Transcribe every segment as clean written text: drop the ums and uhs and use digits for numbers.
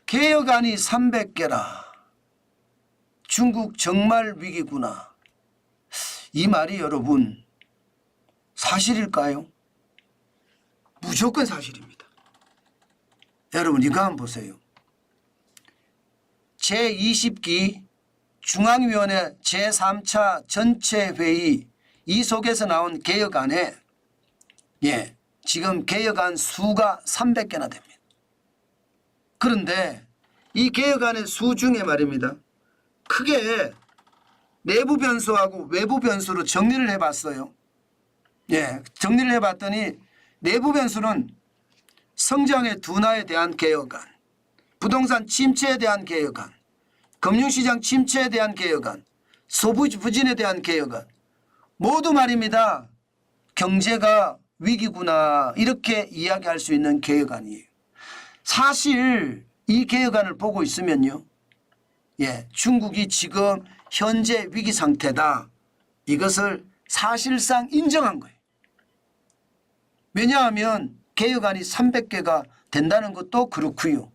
개혁안이 300개라. 중국 정말 위기구나. 이 말이 여러분 사실일까요? 무조건 사실입니다. 여러분 이거 한번 보세요. 제20기 중앙위원회 제3차 전체회의 이 속에서 나온 개혁안에 지금 개혁안 수가 300개나 됩니다. 그런데 이 개혁안의 수 중에 말입니다. 크게 내부 변수하고 외부 변수로 정리를 해봤어요. 정리를 해봤더니 내부 변수는 성장의 둔화에 대한 개혁안, 부동산 침체에 대한 개혁안, 금융시장 침체에 대한 개혁안, 소부 부진에 대한 개혁안, 모두 말입니다. 경제가 위기구나 이렇게 이야기할 수 있는 개혁안이에요. 사실 이 개혁안을 보고 있으면요. 중국이 지금 현재 위기 상태다. 이것을 사실상 인정한 거예요. 왜냐하면 개혁안이 300개가 된다는 것도 그렇고요.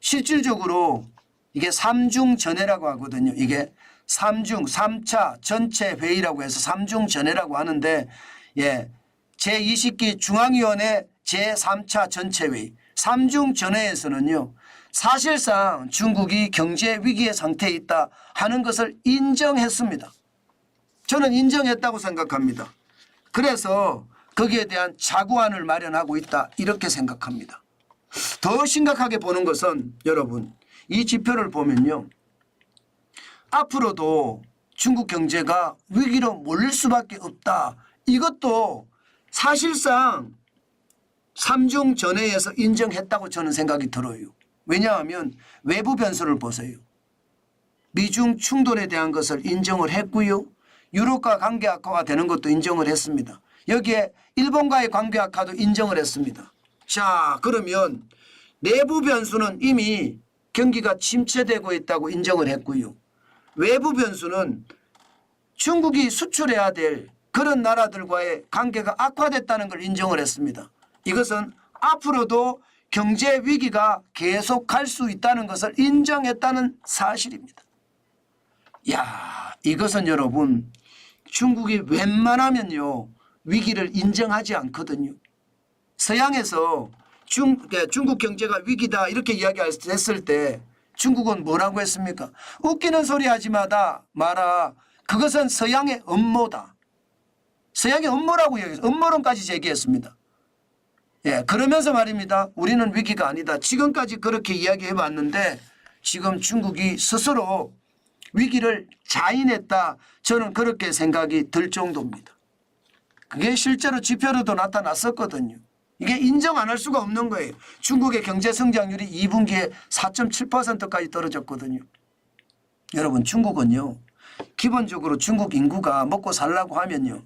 실질적으로 이게 3중 전회라고 하거든요. 이게 3차 전체 회의라고 해서 3중 전회라고 하는데 제20기 중앙위원회 제3차 전체 회의 3중 전회에서는요. 사실상 중국이 경제 위기의 상태에 있다 하는 것을 인정했습니다. 저는 인정했다고 생각합니다. 그래서 거기에 대한 자구안을 마련하고 있다 이렇게 생각합니다. 더 심각하게 보는 것은 여러분 이 지표를 보면요. 앞으로도 중국 경제가 위기로 몰릴 수밖에 없다. 이것도 사실상 3중 전회에서 인정했다고 저는 생각이 들어요. 왜냐하면 외부 변수를 보세요. 미중 충돌에 대한 것을 인정을 했고요. 유럽과 관계 악화가 되는 것도 인정을 했습니다. 여기에 일본과의 관계 악화도 인정을 했습니다. 자, 그러면 내부 변수는 이미 경기가 침체되고 있다고 인정을 했고요. 외부 변수는 중국이 수출해야 될 그런 나라들과의 관계가 악화됐다는 걸 인정을 했습니다. 이것은 앞으로도 경제 위기가 계속할 수 있다는 것을 인정했다는 사실입니다. 이것은 여러분 중국이 웬만하면요 위기를 인정하지 않거든요. 서양에서 중국 경제가 위기다 이렇게 이야기했을 때 중국은 뭐라고 했습니까? 웃기는 소리 하지 마라. 그것은 서양의 음모다. 서양의 음모라고 얘기해서 음모론까지 제기했습니다. 그러면서 말입니다. 우리는 위기가 아니다. 지금까지 그렇게 이야기해 왔는데 지금 중국이 스스로 위기를 자인했다. 저는 그렇게 생각이 들 정도입니다. 그게 실제로 지표로도 나타났었거든요. 이게 인정 안 할 수가 없는 거예요. 중국의 경제 성장률이 2분기에 4.7%까지 떨어졌거든요. 여러분 중국은요. 기본적으로 중국 인구가 먹고 살라고 하면요.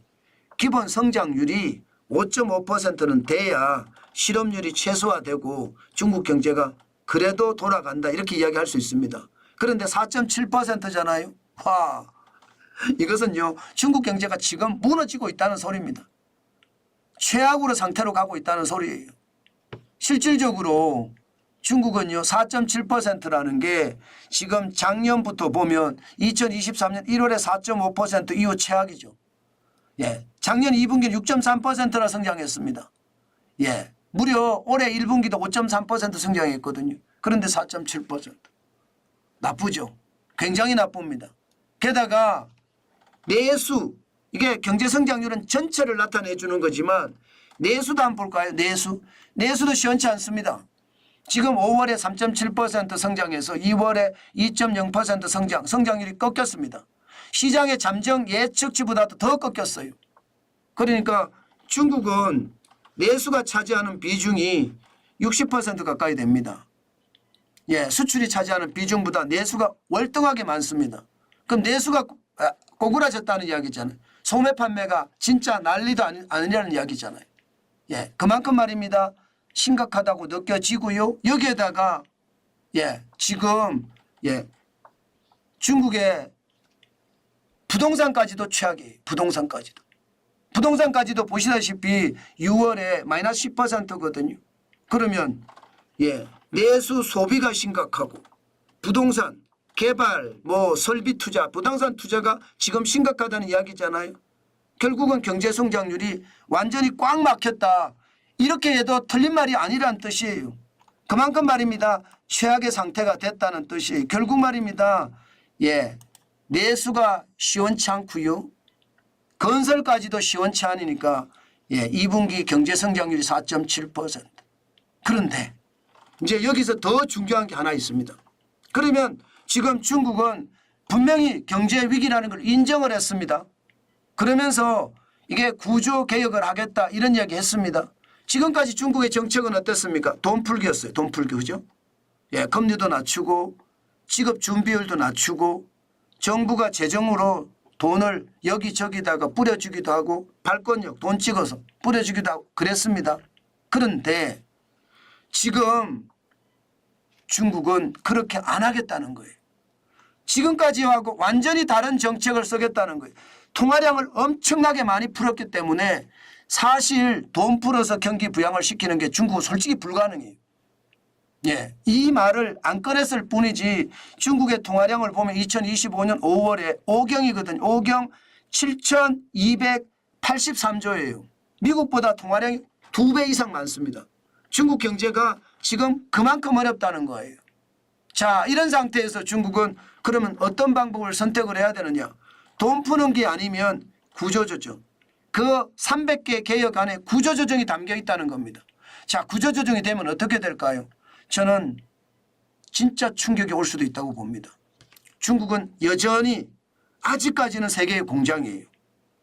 기본 성장률이 5.5%는 돼야 실업률이 최소화되고 중국 경제가 그래도 돌아간다 이렇게 이야기할 수 있습니다. 그런데 4.7%잖아요. 이것은요 중국 경제가 지금 무너지고 있다는 소리입니다. 최악으로 상태로 가고 있다는 소리예요. 실질적으로 중국은요 4.7%라는 게 지금 작년부터 보면 2023년 1월에 4.5% 이후 최악이죠. 작년 2분기는 6.3%나 성장했습니다. 무려 올해 1분기도 5.3% 성장했거든요. 그런데 4.7%. 나쁘죠. 굉장히 나쁩니다. 게다가 내수, 이게 경제 성장률은 전체를 나타내 주는 거지만 내수도 한번 볼까요? 내수도 시원치 않습니다. 지금 5월에 3.7% 성장해서 2월에 2.0% 성장률이 꺾였습니다. 시장의 잠정 예측치보다도 더 꺾였어요. 그러니까 중국은 내수가 차지하는 비중이 60% 가까이 됩니다. 수출이 차지하는 비중보다 내수가 월등하게 많습니다. 그럼 내수가 고구라졌다는 이야기잖아요. 소매 판매가 진짜 난리도 아니라는 이야기잖아요. 그만큼 말입니다. 심각하다고 느껴지고요. 여기에다가 지금 중국의 부동산까지도 최악이에요. 부동산까지도 보시다시피 6월에 마이너스 10%거든요. 그러면 내수 소비가 심각하고 부동산 개발 뭐 설비 투자 부동산 투자가 지금 심각하다는 이야기잖아요. 결국은 경제 성장률이 완전히 꽉 막혔다. 이렇게 해도 틀린 말이 아니란 뜻이에요. 그만큼 말입니다. 최악의 상태가 됐다는 뜻이에요. 결국 말입니다. 예, 내수가 시원치 않고요. 건설까지도 시원치 않으니까 예, 2분기 경제 성장률이 4.7%. 그런데 이제 여기서 더 중요한 게 하나 있습니다. 그러면 지금 중국은 분명히 경제 위기라는 걸 인정을 했습니다. 그러면서 이게 구조 개혁을 하겠다 이런 이야기 했습니다. 지금까지 중국의 정책은 어땠습니까? 돈 풀기였어요. 돈 풀기. 그죠? 예, 금리도 낮추고 지급 준비율도 낮추고 정부가 재정으로 돈을 여기저기다가 뿌려주기도 하고 발권력 돈 찍어서 뿌려주기도 하고 그랬습니다. 그런데 지금 중국은 그렇게 안 하겠다는 거예요. 지금까지하고 완전히 다른 정책을 쓰겠다는 거예요. 통화량을 엄청나게 많이 풀었기 때문에 사실 돈 풀어서 경기 부양을 시키는 게 중국은 솔직히 불가능해요. 예, 이 말을 안 꺼냈을 뿐이지 중국의 통화량을 보면 2025년 5월에 오경이거든요. 오경 7,283조예요. 미국보다 통화량이 2배 이상 많습니다. 중국 경제가 지금 그만큼 어렵다는 거예요. 자, 이런 상태에서 중국은 그러면 어떤 방법을 선택을 해야 되느냐. 돈 푸는 게 아니면 구조조정. 그 300개 개혁 안에 구조조정이 담겨 있다는 겁니다. 자, 구조조정이 되면 어떻게 될까요? 저는 진짜 충격이 올 수도 있다고 봅니다. 중국은 여전히 아직까지는 세계의 공장이에요.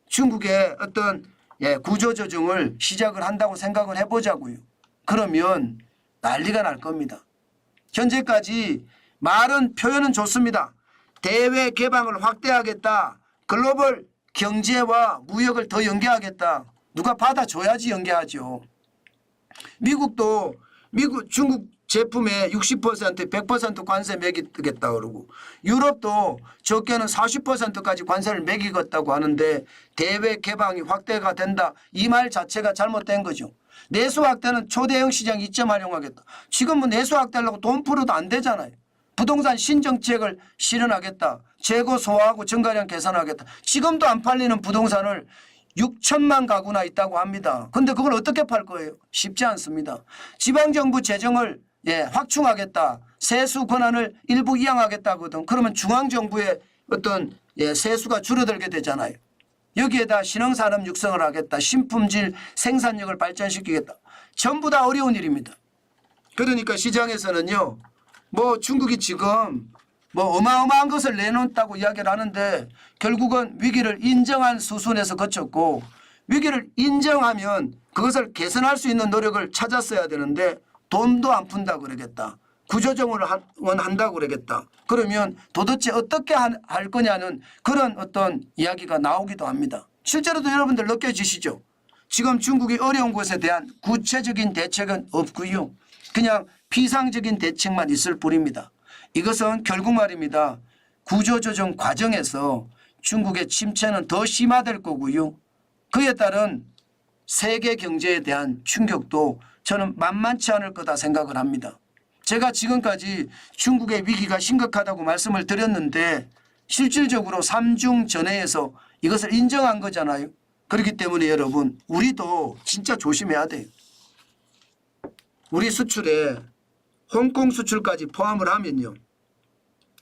중국의 어떤 구조조정을 시작을 한다고 생각을 해보자고요. 그러면 난리가 날 겁니다. 현재까지 말은 표현은 좋습니다. 대외 개방을 확대하겠다. 글로벌 경제와 무역을 더 연계하겠다. 누가 받아줘야지 연계하죠. 미국도 중국 제품에 60% 100% 관세 매기겠다 그러고 유럽도 적게는 40%까지 관세를 매기겠다고 하는데 대외 개방이 확대가 된다. 이 말 자체가 잘못된 거죠. 내수 확대는 초대형 시장 이점 활용하겠다. 지금은 내수 확대하려고 돈 풀어도 안 되잖아요. 부동산 신정책을 실현하겠다. 재고 소화하고 증가량 개선하겠다. 지금도 안 팔리는 부동산을 6천만 가구나 있다고 합니다. 그런데 그걸 어떻게 팔 거예요? 쉽지 않습니다. 지방정부 재정을 확충하겠다. 세수 권한을 일부 이양하겠다거든. 그러면 중앙정부의 어떤 세수가 줄어들게 되잖아요. 여기에다 신흥산업 육성을 하겠다. 신품질 생산력을 발전시키겠다. 전부 다 어려운 일입니다. 그러니까 시장에서는요. 뭐 중국이 지금 뭐 어마어마한 것을 내놓았다고 이야기를 하는데 결국은 위기를 인정한 수순에서 거쳤고 위기를 인정하면 그것을 개선할 수 있는 노력을 찾았어야 되는데 돈도 안 푼다 그러겠다. 구조조정을 한다고 그러겠다. 그러면 도대체 어떻게 할 거냐는 그런 어떤 이야기가 나오기도 합니다. 실제로도 여러분들 느껴지시죠? 지금 중국이 어려운 것에 대한 구체적인 대책은 없고요. 그냥 피상적인 대책만 있을 뿐입니다. 이것은 결국 말입니다. 구조조정 과정에서 중국의 침체는 더 심화될 거고요. 그에 따른 세계 경제에 대한 충격도 저는 만만치 않을 거다 생각을 합니다. 제가 지금까지 중국의 위기가 심각하다고 말씀을 드렸는데 실질적으로 삼중 전회에서 이것을 인정한 거잖아요. 그렇기 때문에 여러분 우리도 진짜 조심해야 돼요. 우리 수출에 홍콩 수출까지 포함을 하면요.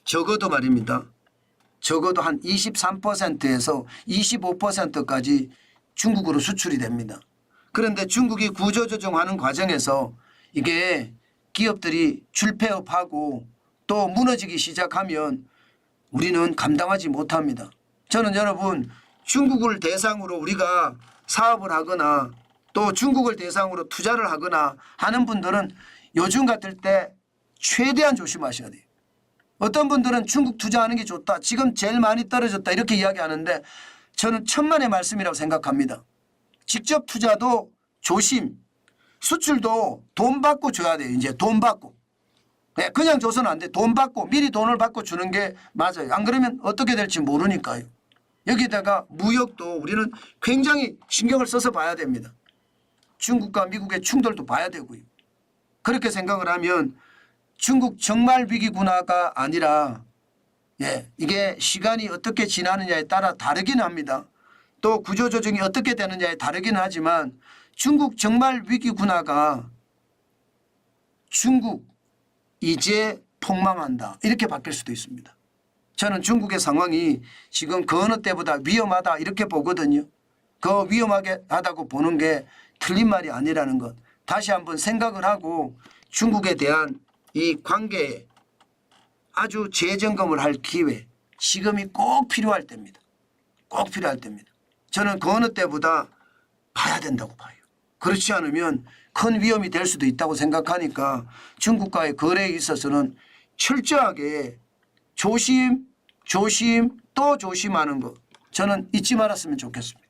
적어도 말입니다. 적어도 한 23%에서 25%까지 중국으로 수출이 됩니다. 그런데 중국이 구조조정하는 과정에서 이게 기업들이 줄폐업하고 또 무너지기 시작하면 우리는 감당하지 못합니다. 저는 여러분 중국을 대상으로 우리가 사업을 하거나 또 중국을 대상으로 투자를 하거나 하는 분들은 요즘 같을 때 최대한 조심하셔야 돼요. 어떤 분들은 중국 투자하는 게 좋다. 지금 제일 많이 떨어졌다. 이렇게 이야기하는데 저는 천만의 말씀이라고 생각합니다. 직접 투자도 조심. 수출도 돈 받고 줘야 돼요. 이제 돈 받고. 그냥 줘서는 안 돼. 돈 받고 미리 돈을 받고 주는 게 맞아요. 안 그러면 어떻게 될지 모르니까요. 여기다가 무역도 우리는 굉장히 신경을 써서 봐야 됩니다. 중국과 미국의 충돌도 봐야 되고요. 그렇게 생각을 하면 중국 정말 위기구나가 아니라 이게 시간이 어떻게 지나느냐에 따라 다르긴 합니다. 또 구조조정이 어떻게 되느냐에 다르긴 하지만 중국 정말 위기구나가 중국 이제 폭망한다 이렇게 바뀔 수도 있습니다. 저는 중국의 상황이 지금 그 어느 때보다 위험하다 이렇게 보거든요. 그 위험하게 하다고 보는 게 틀린 말이 아니라는 것 다시 한번 생각을 하고 중국에 대한 이 관계에 아주 재점검을 할 기회 시금이 꼭 필요할 때입니다. 꼭 필요할 때입니다. 저는 그 어느 때보다 봐야 된다고 봐요. 그렇지 않으면 큰 위험이 될 수도 있다고 생각하니까 중국과의 거래에 있어서는 철저하게 조심 또 조심하는 것 저는 잊지 말았으면 좋겠습니다.